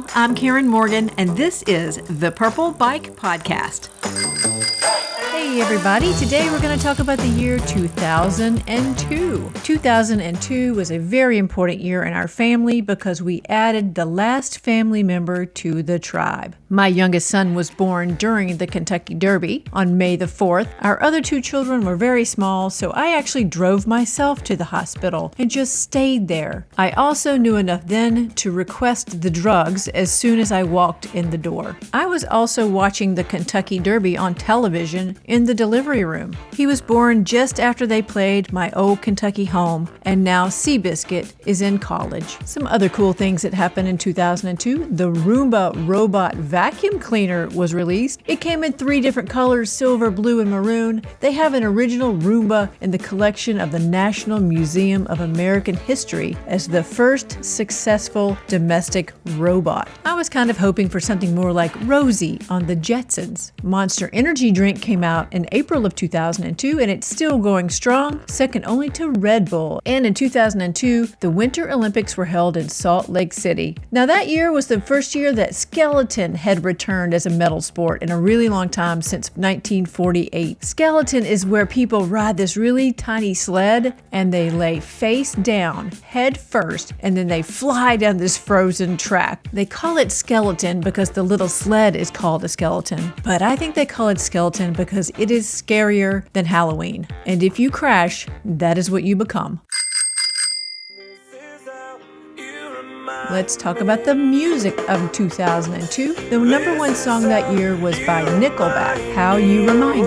all. I'm Karen Morgan, and this is the Purple Bike Podcast. Hey everybody, today we're going to talk about the year 2002. 2002 was a very important year in our family because we added the last family member to the tribe. My youngest son was born during the Kentucky Derby on May the 4th. Our other two children were very small, so I actually drove myself to the hospital and just stayed there. I also knew enough then to request the drugs as soon as I walked in the door. I was also watching the Kentucky Derby on television in the delivery room. He was born just after they played my old Kentucky home, and now Seabiscuit is in college. Some other cool things that happened in 2002. The Roomba robot vacuum cleaner was released. It came in 3 different colors, silver, blue, and maroon. They have an original Roomba in the collection of the National Museum of American History as the first successful domestic robot. I was kind of hoping for something more like Rosie on the Jetsons. Monster Energy drink came out in April of 2002, and it's still going strong, second only to Red Bull. And in 2002, the Winter Olympics were held in Salt Lake City. Now that year was the first year that skeleton had returned as a medal sport in a really long time, since 1948. Skeleton is where people ride this really tiny sled and they lay face down, head first, and then they fly down this frozen track. They call it skeleton because the little sled is called a skeleton, but I think they call it skeleton because it is scarier than Halloween. And if you crash, that is what you become. Let's talk about the music of 2002. The number one song that year was by Nickelback, How You Remind Me.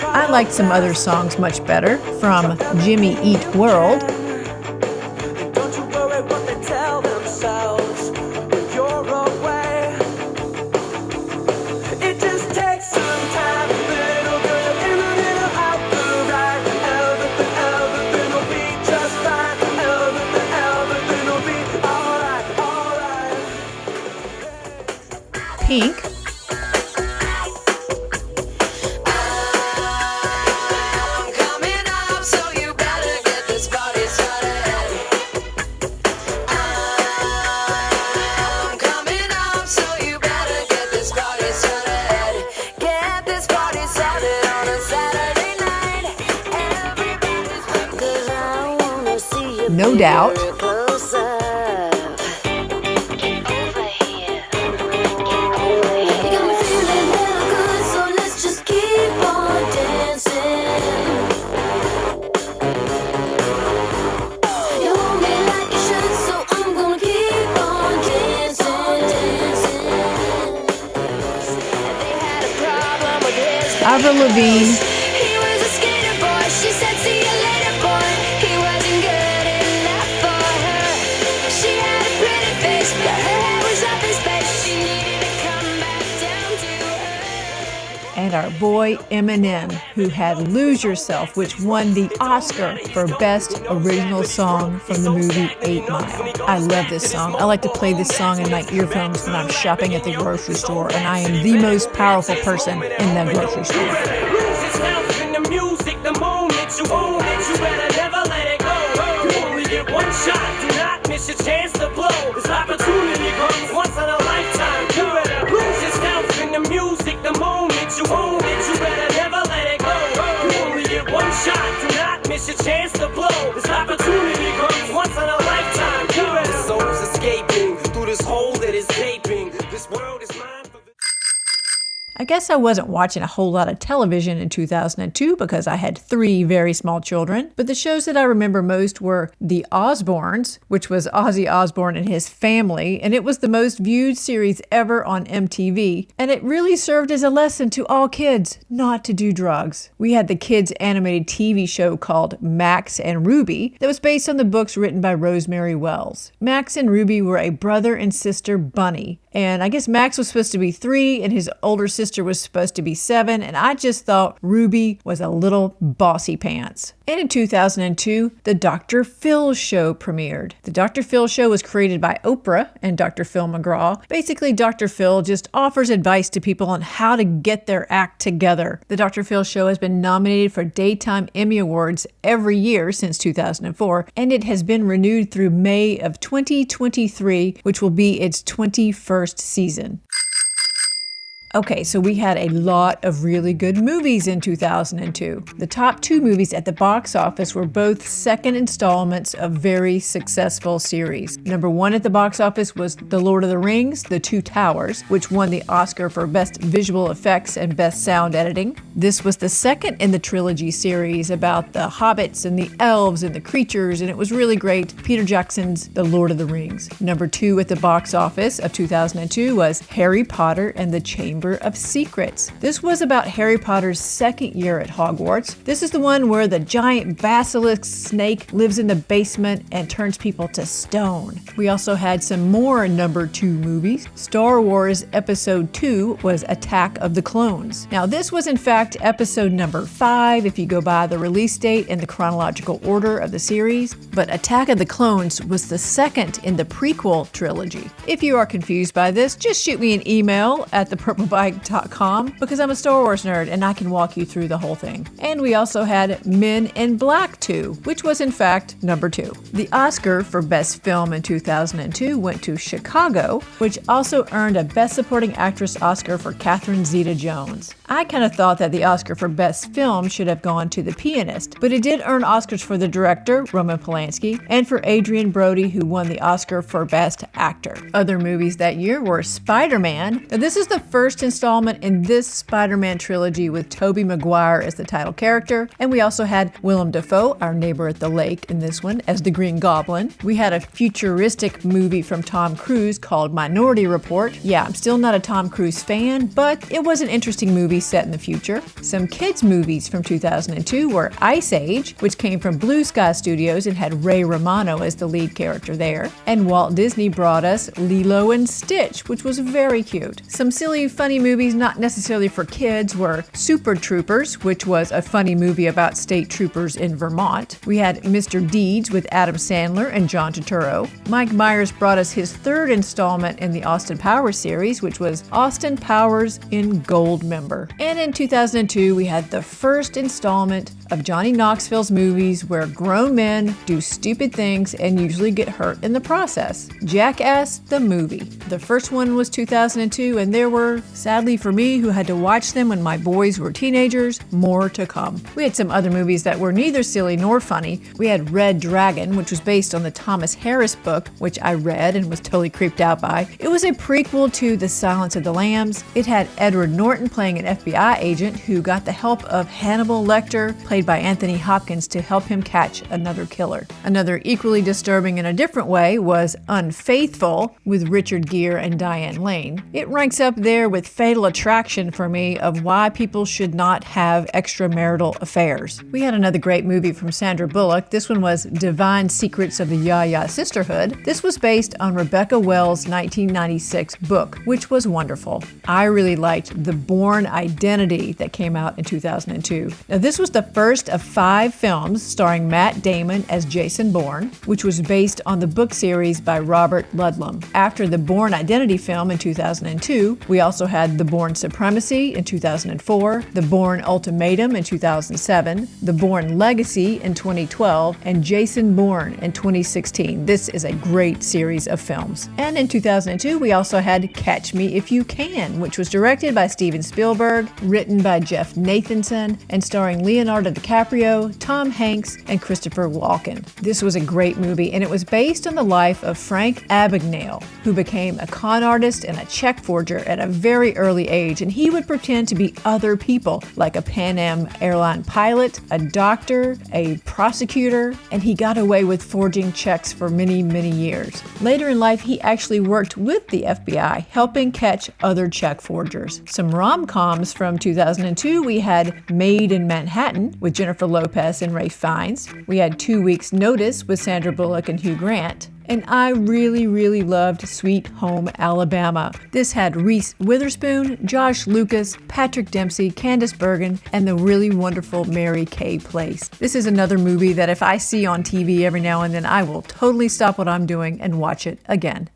I liked some other songs much better, from Jimmy Eat World, Don't you worry what they tell themselves when you're away. It just takes some time, little girl, in a little out the right. Everything will be just fine. Everything will be alright. Pink, No Doubt, Avril Lavigne, and our boy Eminem, who had Lose Yourself, which won the Oscar for Best Original Song from the movie 8 Mile. I love this song. I like to play this song in my earphones when I'm shopping at the grocery store, and I am the most powerful person in that grocery store. Lose yourself in the music, the moment you own it, you better never let it go. You only get one shot, do not miss your chance to blow. This opportunity comes once in a lifetime. You better lose yourself in the music, the moment you own it, you better never let it go. You only get one shot, do not miss your chance to blow. This opportunity comes once in a lifetime. You better. The soul's escaping through this hole that is gaping. This world is mine. I guess I wasn't watching a whole lot of television in 2002 because I had 3 very small children, but the shows that I remember most were The Osbournes, which was Ozzy Osbourne and his family, and it was the most viewed series ever on MTV, and it really served as a lesson to all kids not to do drugs. We had the kids' animated TV show called Max and Ruby that was based on the books written by Rosemary Wells. Max and Ruby were a brother and sister bunny, and I guess Max was supposed to be 3 and his older sister was supposed to be 7, and I just thought Ruby was a little bossy pants. And in 2002, the Dr. Phil Show premiered. The Dr. Phil Show was created by Oprah and Dr. Phil McGraw. Basically, Dr. Phil just offers advice to people on how to get their act together. The Dr. Phil Show has been nominated for Daytime Emmy Awards every year since 2004, and it has been renewed through May of 2023, which will be its 21st season. Okay, so we had a lot of really good movies in 2002. The top 2 movies at the box office were both second installments of very successful series. Number 1 at the box office was The Lord of the Rings, The Two Towers, which won the Oscar for Best Visual Effects and Best Sound Editing. This was the second in the trilogy series about the hobbits and the elves and the creatures, and it was really great. Peter Jackson's The Lord of the Rings. Number 2 at the box office of 2002 was Harry Potter and the Chamber of Secrets. This was about Harry Potter's second year at Hogwarts. This is the one where the giant basilisk snake lives in the basement and turns people to stone. We also had some more number 2 movies. Star Wars Episode 2 was Attack of the Clones. Now this was in fact episode number 5 if you go by the release date and the chronological order of the series, but Attack of the Clones was the second in the prequel trilogy. If you are confused by this, just shoot me an email at thepurplebike.com because I'm a Star Wars nerd and I can walk you through the whole thing. And we also had Men in Black 2, which was in fact number 2. The Oscar for Best Film in 2002 went to Chicago, which also earned a Best Supporting Actress Oscar for Catherine Zeta-Jones. I kind of thought that the Oscar for Best Film should have gone to The Pianist, but it did earn Oscars for the director, Roman Polanski, and for Adrian Brody, who won the Oscar for Best Actor. Other movies that year were Spider-Man. Now, this is the first installment in this Spider-Man trilogy with Tobey Maguire as the title character, and we also had Willem Dafoe, our neighbor at the lake in this one, as the Green Goblin. We had a futuristic movie from Tom Cruise called Minority Report. Yeah, I'm still not a Tom Cruise fan, but it was an interesting movie set in the future. Some kids movies from 2002 were Ice Age, which came from Blue Sky Studios and had Ray Romano as the lead character there. And Walt Disney brought us Lilo and Stitch, which was very cute. Some silly, funny movies not necessarily for kids were Super Troopers, which was a funny movie about state troopers in Vermont. We had Mr. Deeds with Adam Sandler and John Turturro. Mike Myers brought us his third installment in the Austin Powers series, which was Austin Powers in Goldmember. And in 2002, we had the first installment of Johnny Knoxville's movies where grown men do stupid things and usually get hurt in the process. Jackass the movie. The first one was 2002, and there were, sadly for me, who had to watch them when my boys were teenagers, more to come. We had some other movies that were neither silly nor funny. We had Red Dragon, which was based on the Thomas Harris book, which I read and was totally creeped out by. It was a prequel to The Silence of the Lambs. It had Edward Norton playing an FBI agent who got the help of Hannibal Lecter, played by Anthony Hopkins, to help him catch another killer. Another equally disturbing in a different way was Unfaithful with Richard Gere and Diane Lane. It ranks up there with Fatal Attraction for me of why people should not have extramarital affairs. We had another great movie from Sandra Bullock. This one was Divine Secrets of the Ya-Ya Sisterhood. This was based on Rebecca Wells' 1996 book, which was wonderful. I really liked the Bourne Identity that came out in 2002. Now, this was the first of 5 films starring Matt Damon as Jason Bourne, which was based on the book series by Robert Ludlum. After the Bourne Identity film in 2002, we also had The Bourne Supremacy in 2004, The Bourne Ultimatum in 2007, The Bourne Legacy in 2012, and Jason Bourne in 2016. This is a great series of films. And in 2002, we also had Catch Me If You Can, which was directed by Steven Spielberg, written by Jeff Nathanson, and starring Leonardo DiCaprio, Tom Hanks, and Christopher Walken. This was a great movie, and it was based on the life of Frank Abagnale, who became a con artist and a check forger at a very early age, and he would pretend to be other people, like a Pan Am airline pilot, a doctor, a prosecutor, and he got away with forging checks for many, many years. Later in life, he actually worked with the FBI, helping catch other check forgers. Some rom-coms from 2002, we had Made in Manhattan with Jennifer Lopez and Ralph Fiennes. We had 2 Weeks Notice with Sandra Bullock and Hugh Grant. And I really, really loved Sweet Home Alabama. This had Reese Witherspoon, Josh Lucas, Patrick Dempsey, Candice Bergen, and the really wonderful Mary Kay Place. This is another movie that if I see on TV every now and then, I will totally stop what I'm doing and watch it again.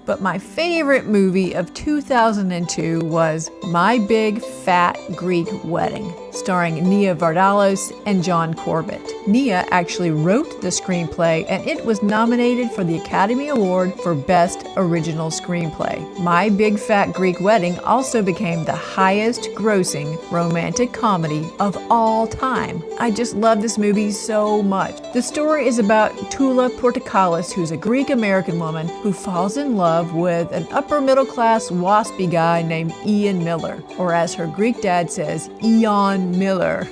But my favorite movie of 2002 was My Big Fat Greek Wedding, starring Nia Vardalos and John Corbett. Nia actually wrote the screenplay, and it was nominated for the Academy Award for Best Original Screenplay. My Big Fat Greek Wedding also became the highest grossing romantic comedy of all time. I just love this movie so much. The story is about Tula Portokalis, who's a Greek-American woman who falls in love with an upper-middle-class waspy guy named Ian Miller, or as her Greek dad says, Eon Miller.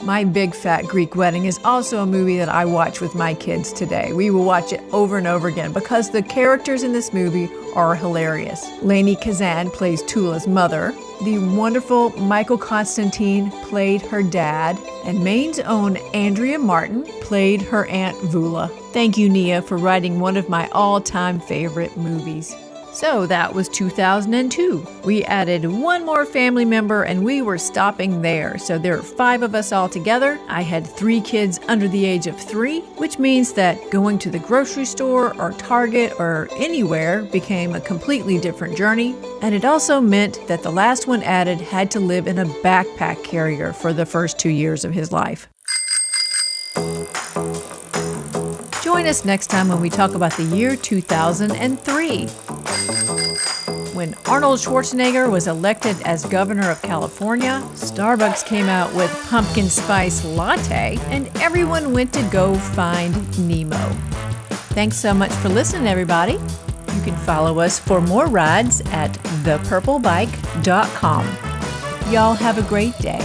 My Big Fat Greek Wedding is also a movie that I watch with my kids today. We will watch it over and over again because the characters in this movie are hilarious. Lainey Kazan plays Tula's mother. The wonderful Michael Constantine played her dad. And Maine's own Andrea Martin played her Aunt Vula. Thank you, Nia, for writing one of my all-time favorite movies. So that was 2002. We added one more family member and we were stopping there. So there are 5 of us all together. I had 3 kids under the age of 3, which means that going to the grocery store or Target or anywhere became a completely different journey. And it also meant that the last one added had to live in a backpack carrier for the first 2 years of his life. Join us next time when we talk about the year 2003. When Arnold Schwarzenegger was elected as governor of California, Starbucks came out with pumpkin spice latte, and everyone went to go find Nemo. Thanks so much for listening, everybody. You can follow us for more rides at thepurplebike.com. Y'all have a great day.